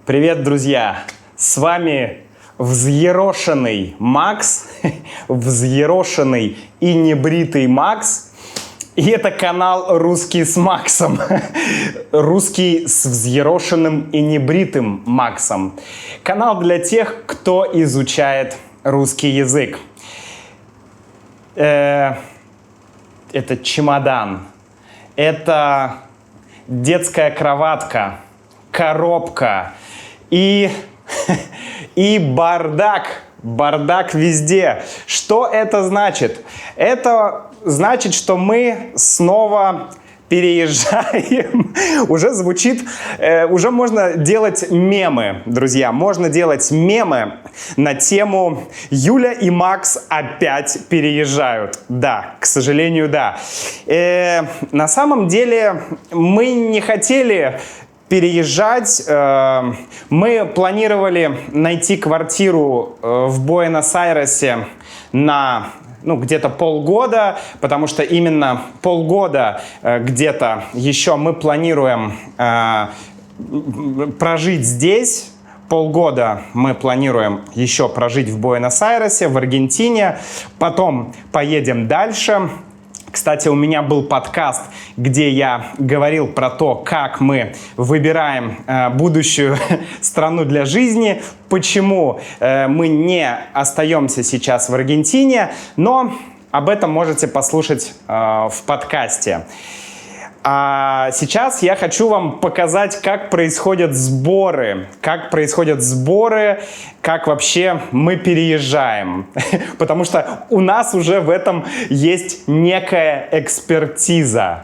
Привет, друзья! С вами взъерошенный Макс, взъерошенный и небритый Макс. И это канал «Русский с Максом». Русский с взъерошенным и небритым Максом. Канал для тех, кто изучает русский язык. Это чемодан. Это детская кроватка, коробка и бардак. Бардак везде. Что это значит? Это значит, что мы снова переезжаем. Уже звучит, уже можно делать мемы, друзья. Можно делать мемы на тему «Юля и Макс опять переезжают». Да, к сожалению, да. На самом деле мы не хотели переезжать. Мы планировали найти квартиру в Буэнос-Айресе на где-то полгода, потому что именно полгода где-то еще мы планируем прожить здесь. Полгода мы планируем еще прожить в Буэнос-Айресе, в Аргентине. Потом поедем дальше. Кстати, у меня был подкаст, где я говорил про то, как мы выбираем будущую страну для жизни, почему мы не остаемся сейчас в Аргентине, но об этом можете послушать в подкасте. А сейчас я хочу вам показать, как происходят сборы, как вообще мы переезжаем. Потому что у нас уже в этом есть некая экспертиза.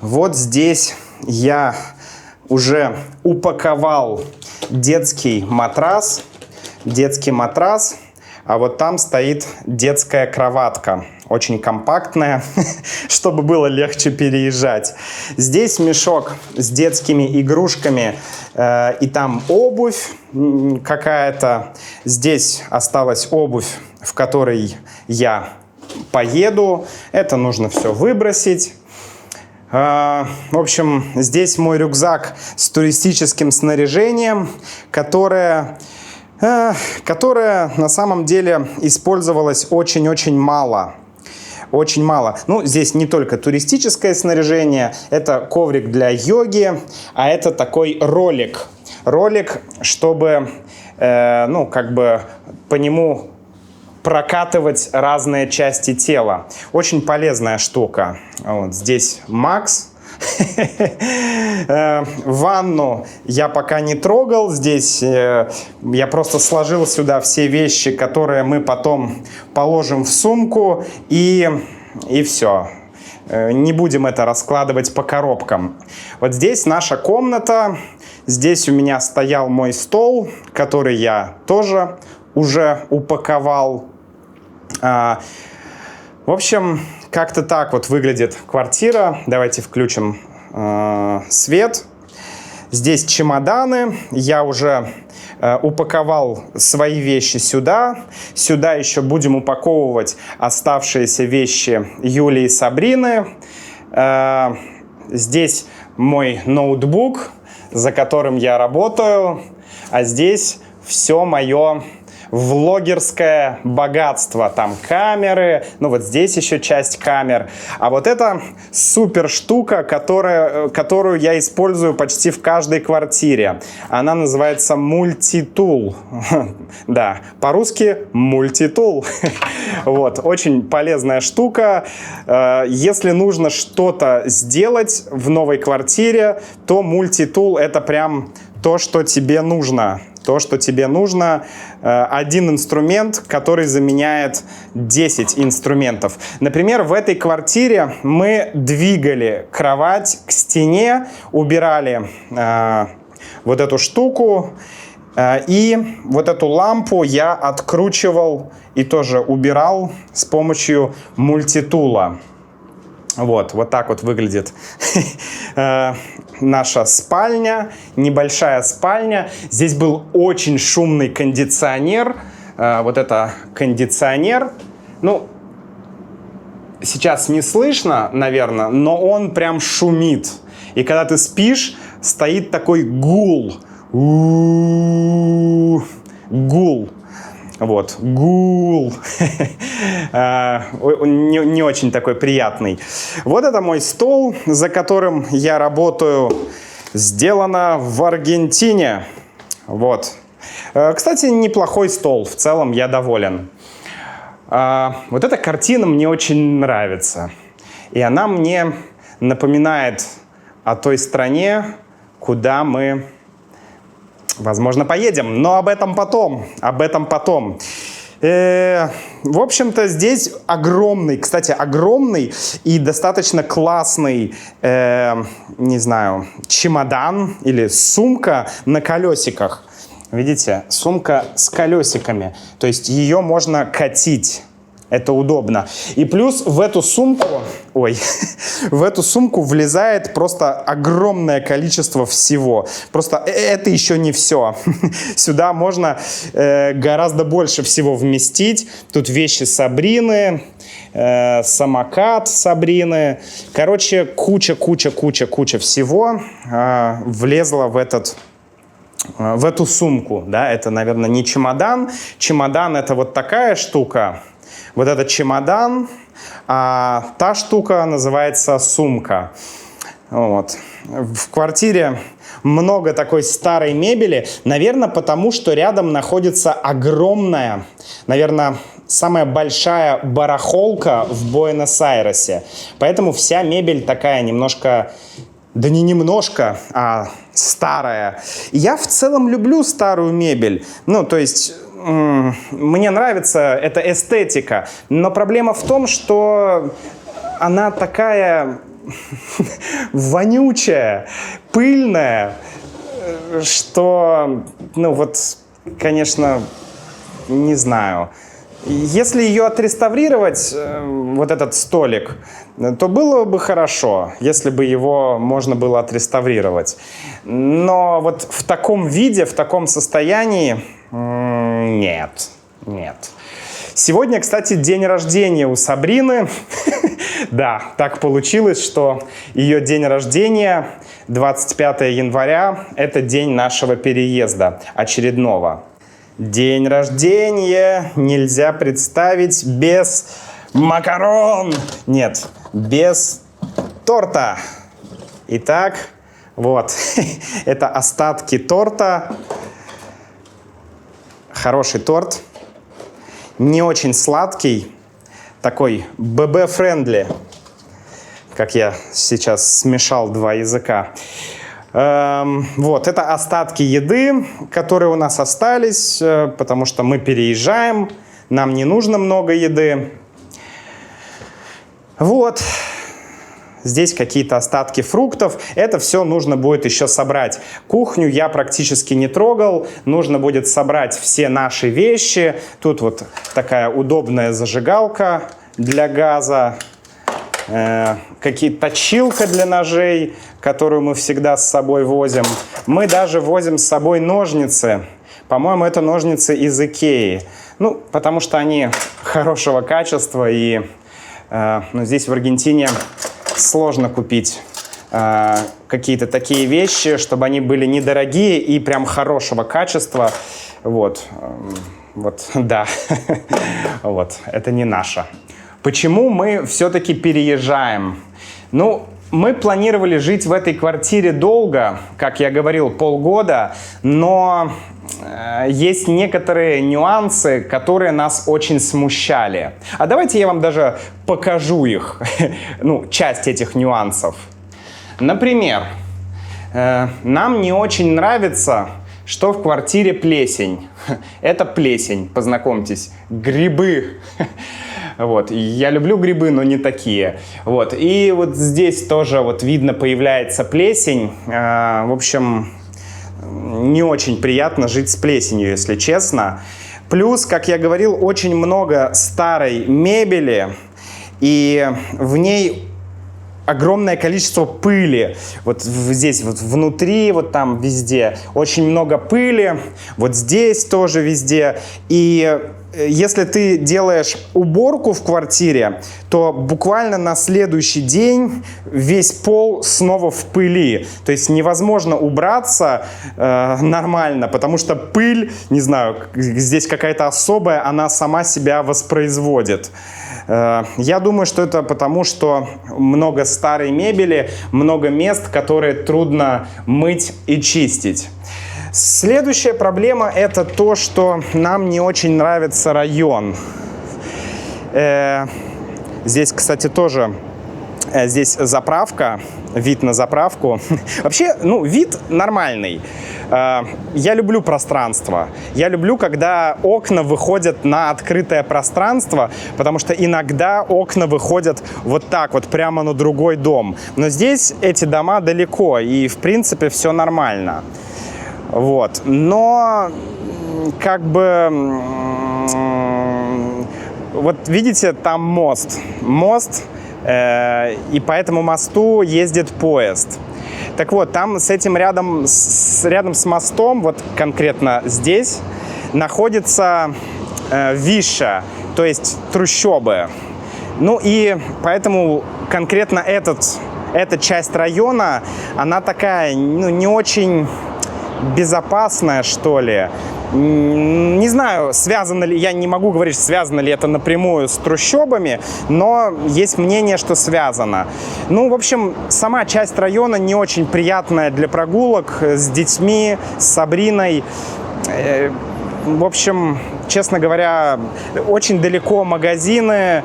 Вот здесь я уже упаковал детский матрас, а вот там стоит детская кроватка. Очень компактная, чтобы было легче переезжать. Здесь мешок с детскими игрушками, и там обувь какая-то. Здесь осталась обувь, в которой я поеду. Это нужно все выбросить. В общем, здесь мой рюкзак с туристическим снаряжением, которое на самом деле использовалось очень-очень мало. Очень мало. Здесь не только туристическое снаряжение, это коврик для йоги, а это такой ролик. Ролик, чтобы, по нему прокатывать разные части тела. Очень полезная штука. Вот здесь Макс. Ванну я пока не трогал. Здесь я просто сложил сюда все вещи, которые мы потом положим в сумку, и все. Не будем это раскладывать по коробкам. Вот здесь наша комната. Здесь у меня стоял мой стол, который я тоже уже упаковал. В общем, как-то так вот выглядит квартира. Давайте включим свет. Здесь чемоданы. Я уже упаковал свои вещи сюда. Сюда еще будем упаковывать оставшиеся вещи Юли и Сабрины. Здесь мой ноутбук, за которым я работаю. А здесь все мое влогерское богатство. Там камеры, вот здесь еще часть камер. А вот это супер штука, которую я использую почти в каждой квартире. Она называется мультитул. Да, по-русски мультитул. Вот, очень полезная штука. Если нужно что-то сделать в новой квартире, то мультитул — это прям то, что тебе нужно. Один инструмент, который заменяет 10 инструментов. Например, в этой квартире мы двигали кровать к стене, убирали вот эту штуку, и вот эту лампу я откручивал и тоже убирал с помощью мультитула. Вот так вот выглядит наша спальня, небольшая спальня. Здесь был очень шумный кондиционер. Вот это кондиционер. Сейчас не слышно, наверное, но он прям шумит. И когда ты спишь, стоит такой гул. Гул. Вот, гул. Не очень такой приятный. Вот это мой стол, за которым я работаю. Сделано в Аргентине. Вот. Кстати, неплохой стол. В целом я доволен. Вот эта картина мне очень нравится. И она мне напоминает о той стране, куда мы, возможно, поедем. Но об этом потом. Об этом потом. В общем-то, здесь огромный, кстати, огромный и достаточно классный, не знаю, чемодан или сумка на колесиках. Видите, сумка с колесиками. То есть ее можно катить. Это удобно. И плюс в эту сумку, в эту сумку влезает просто огромное количество всего. Просто это еще не все. Сюда можно гораздо больше всего вместить. Тут вещи Сабрины, самокат Сабрины. Короче, куча всего влезла в эту сумку. Да? Это, наверное, не чемодан. Чемодан — это вот такая штука. Вот этот чемодан, а та штука называется сумка. Вот. В квартире много такой старой мебели, наверное, потому что рядом находится огромная, наверное, самая большая барахолка в Буэнос-Айресе. Поэтому вся мебель такая немножко, да не немножко, а старая. Я в целом люблю старую мебель. Ну, то есть мне нравится эта эстетика, но проблема в том, что она такая вонючая, пыльная, что, ну вот, конечно, не знаю. Если ее отреставрировать, вот этот столик, то было бы хорошо, если бы его можно было отреставрировать. Но вот в таком виде, в таком состоянии, нет. Сегодня, кстати, день рождения у Сабрины. Да, так получилось, что ее день рождения, 25 января, это день нашего переезда очередного. День рождения нельзя представить без макарон. Нет, без торта. Итак, вот, это остатки торта. Хороший торт. Не очень сладкий. Такой ББ-френдли. Как я сейчас смешал два языка. Вот, это остатки еды, которые у нас остались, потому что мы переезжаем, нам не нужно много еды. Вот, здесь какие-то остатки фруктов, это все нужно будет еще собрать. Кухню я практически не трогал, нужно будет собрать все наши вещи. Тут вот такая удобная зажигалка для газа. Точилка для ножей, которую мы всегда с собой возим. Мы даже возим с собой ножницы. По-моему, это ножницы из Икеи. Ну, потому что они хорошего качества, и здесь в Аргентине сложно купить какие-то такие вещи, чтобы они были недорогие и прям хорошего качества. Вот, да, вот, это не наше. Почему мы все-таки переезжаем? Ну, мы планировали жить в этой квартире долго, как я говорил, полгода, но есть некоторые нюансы, которые нас очень смущали. А давайте я вам даже покажу их, ну, часть этих нюансов. Например, нам не очень нравится, что в квартире плесень. Это плесень, познакомьтесь, грибы. Вот. Я люблю грибы, но не такие. Вот. И вот здесь тоже вот видно, появляется плесень. В общем, не очень приятно жить с плесенью, если честно. Плюс, как я говорил, очень много старой мебели, и в ней огромное количество пыли. Вот здесь вот внутри, вот там везде очень много пыли. Вот здесь тоже везде. И если ты делаешь уборку в квартире, то буквально на следующий день весь пол снова в пыли. То есть невозможно убраться нормально, потому что пыль, не знаю, здесь какая-то особая, она сама себя воспроизводит. Я думаю, что это потому, что много старой мебели, много мест, которые трудно мыть и чистить. Следующая проблема – это то, что нам не очень нравится район. Здесь, кстати, тоже здесь заправка, вид на заправку. Вообще, ну, вид нормальный. Я люблю пространство. Я люблю, когда окна выходят на открытое пространство, потому что иногда окна выходят вот так вот, прямо на другой дом. Но здесь эти дома далеко, и, в принципе, все нормально. Вот. Но, как бы, вот видите, там мост. И по этому мосту ездит поезд. Так вот, там с этим рядом с мостом, вот конкретно здесь, находится Виша, то есть трущобы. Ну и поэтому конкретно эта часть района, она такая, ну, не очень безопасная, что ли. Не знаю, связано ли, я не могу говорить, связано ли это напрямую с трущобами, но есть мнение, что связано. Ну, в общем, сама часть района не очень приятная для прогулок с детьми, с Сабриной. В общем, честно говоря, очень далеко магазины.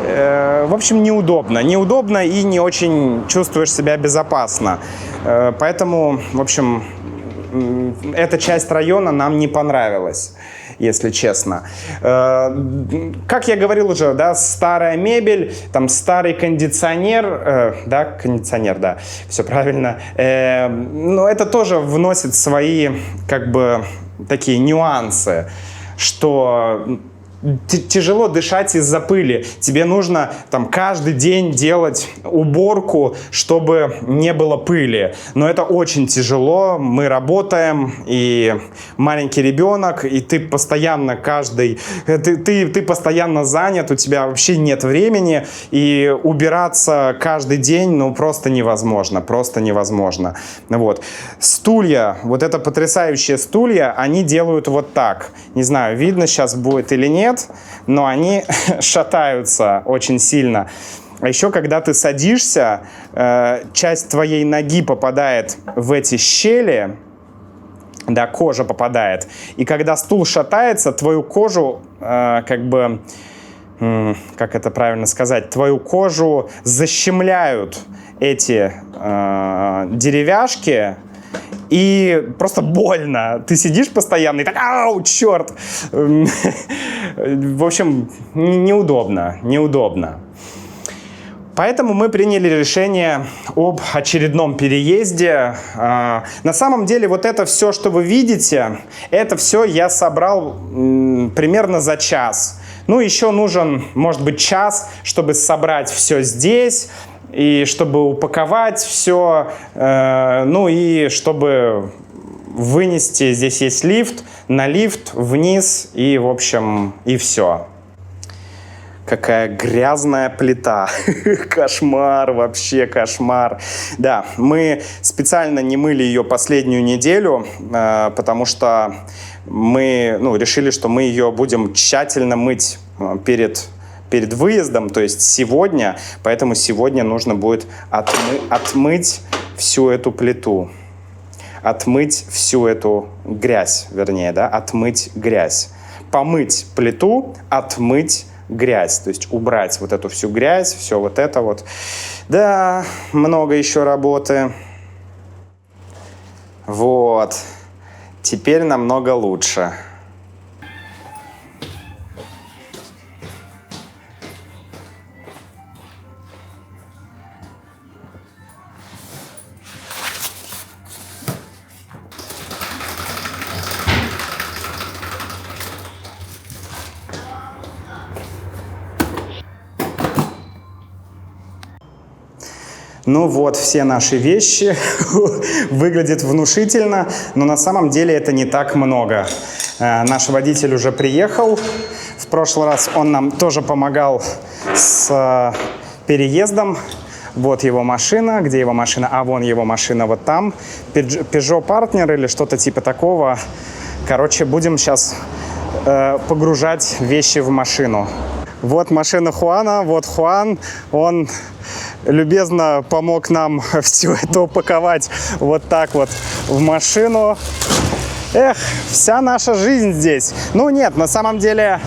В общем, неудобно. Неудобно и не очень чувствуешь себя безопасно. Поэтому, в общем, эта часть района нам не понравилась, если честно. Как я говорил уже, да, старая мебель, там старый кондиционер, да, кондиционер, да, все правильно. Но это тоже вносит свои, как бы, такие нюансы, что тяжело дышать из-за пыли. Тебе нужно там каждый день делать уборку, чтобы не было пыли. Но это очень тяжело. Мы работаем, и маленький ребенок, и ты постоянно ты постоянно занят, у тебя вообще нет времени, и убираться каждый день, ну, просто невозможно. Просто невозможно. Вот. Стулья, вот это потрясающие стулья, они делают вот так. Не знаю, видно сейчас будет или нет, но они шатаются очень сильно. А еще, когда ты садишься, часть твоей ноги попадает в эти щели, да, кожа попадает. И когда стул шатается, твою кожу, как бы, как это правильно сказать, твою кожу защемляют эти деревяшки, и просто больно. Ты сидишь постоянно и так, ау, черт. В общем, неудобно. Поэтому мы приняли решение об очередном переезде. На самом деле, вот это все, что вы видите, это все я собрал примерно за час. Ну, еще нужен, может быть, час, чтобы собрать все здесь, и чтобы упаковать все, ну и чтобы вынести. Здесь есть лифт, на лифт, вниз, и, в общем, и все. Какая грязная плита. Кошмар, вообще кошмар. Да, мы специально не мыли ее последнюю неделю, потому что мы решили, что мы ее будем тщательно мыть перед выездом, то есть сегодня, поэтому сегодня нужно будет отмыть всю эту плиту, отмыть всю эту грязь, вернее, да, отмыть грязь, помыть плиту, отмыть грязь, то есть убрать вот эту всю грязь, все вот это вот. Да, много еще работы. Вот, теперь намного лучше. Ну вот, все наши вещи. Выглядит внушительно, но на самом деле это не так много. Наш водитель уже приехал. В прошлый раз он нам тоже помогал с переездом. Вот его машина. Где его машина? А вон его машина вот там. Peugeot Partner или что-то типа такого. Короче, будем сейчас погружать вещи в машину. Вот машина Хуана. Вот Хуан. Он любезно помог нам все это упаковать вот так вот в машину. Эх, вся наша жизнь здесь. Ну нет, на самом деле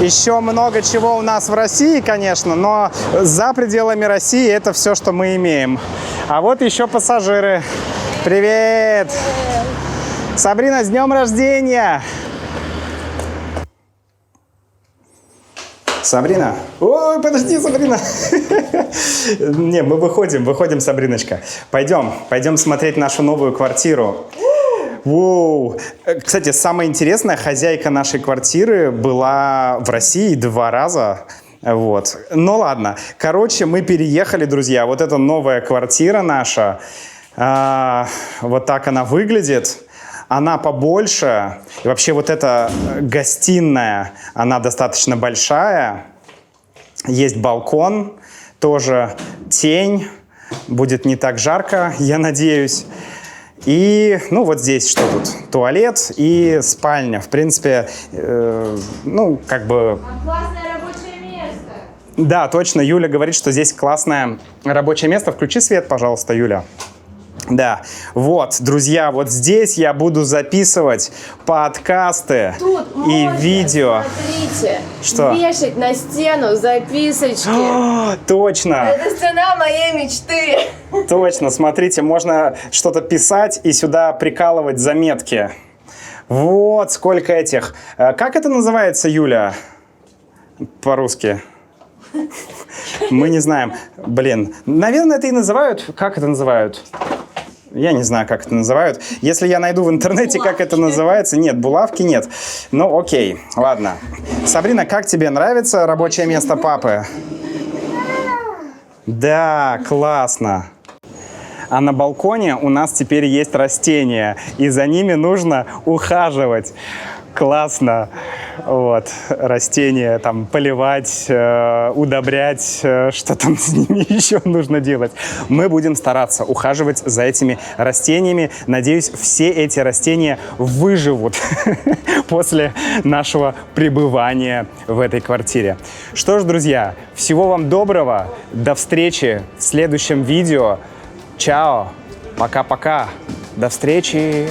еще много чего у нас в России, конечно, но за пределами России это все, что мы имеем. А вот еще пассажиры. Привет! Сабрина, с днем рождения! Сабрина? Ой, подожди, Сабрина! Не, мы выходим, Сабриночка. Пойдем смотреть нашу новую квартиру. Воу! Кстати, самое интересное, хозяйка нашей квартиры была в России 2 раза. Вот. Ну ладно. Короче, мы переехали, друзья. Вот это новая квартира наша. Вот так она выглядит. Она побольше. И вообще вот эта гостиная, она достаточно большая. Есть балкон, тоже тень. Будет не так жарко, я надеюсь. И, ну, вот здесь что тут? Туалет и спальня. В принципе, ну, как бы... Классное рабочее место. Да, точно. Юля говорит, что здесь классное рабочее место. Включи свет, пожалуйста, Юля. Да, вот, друзья, вот здесь я буду записывать подкасты Тут и можно, видео. смотрите, Что? вешать на стену записочки. О, точно, Это стена моей мечты. точно, смотрите, можно что-то писать и сюда прикалывать заметки. Вот сколько этих. Как это называется, Юля, по-русски? Мы не знаем. Блин, наверное, это и называют. Как это называют? Я не знаю, как это называют. Если я найду в интернете, как это называется... Нет, булавки нет. Ну, окей, ладно. Сабрина, как тебе нравится рабочее место папы? Да, классно. А на балконе у нас теперь есть растения, и за ними нужно ухаживать. Классно. Вот, растения там поливать, удобрять, что там с ними еще нужно делать. Мы будем стараться ухаживать за этими растениями. Надеюсь, все эти растения выживут после нашего пребывания в этой квартире. Что ж, друзья, всего вам доброго. До встречи в следующем видео. Чао. Пока-пока. До встречи.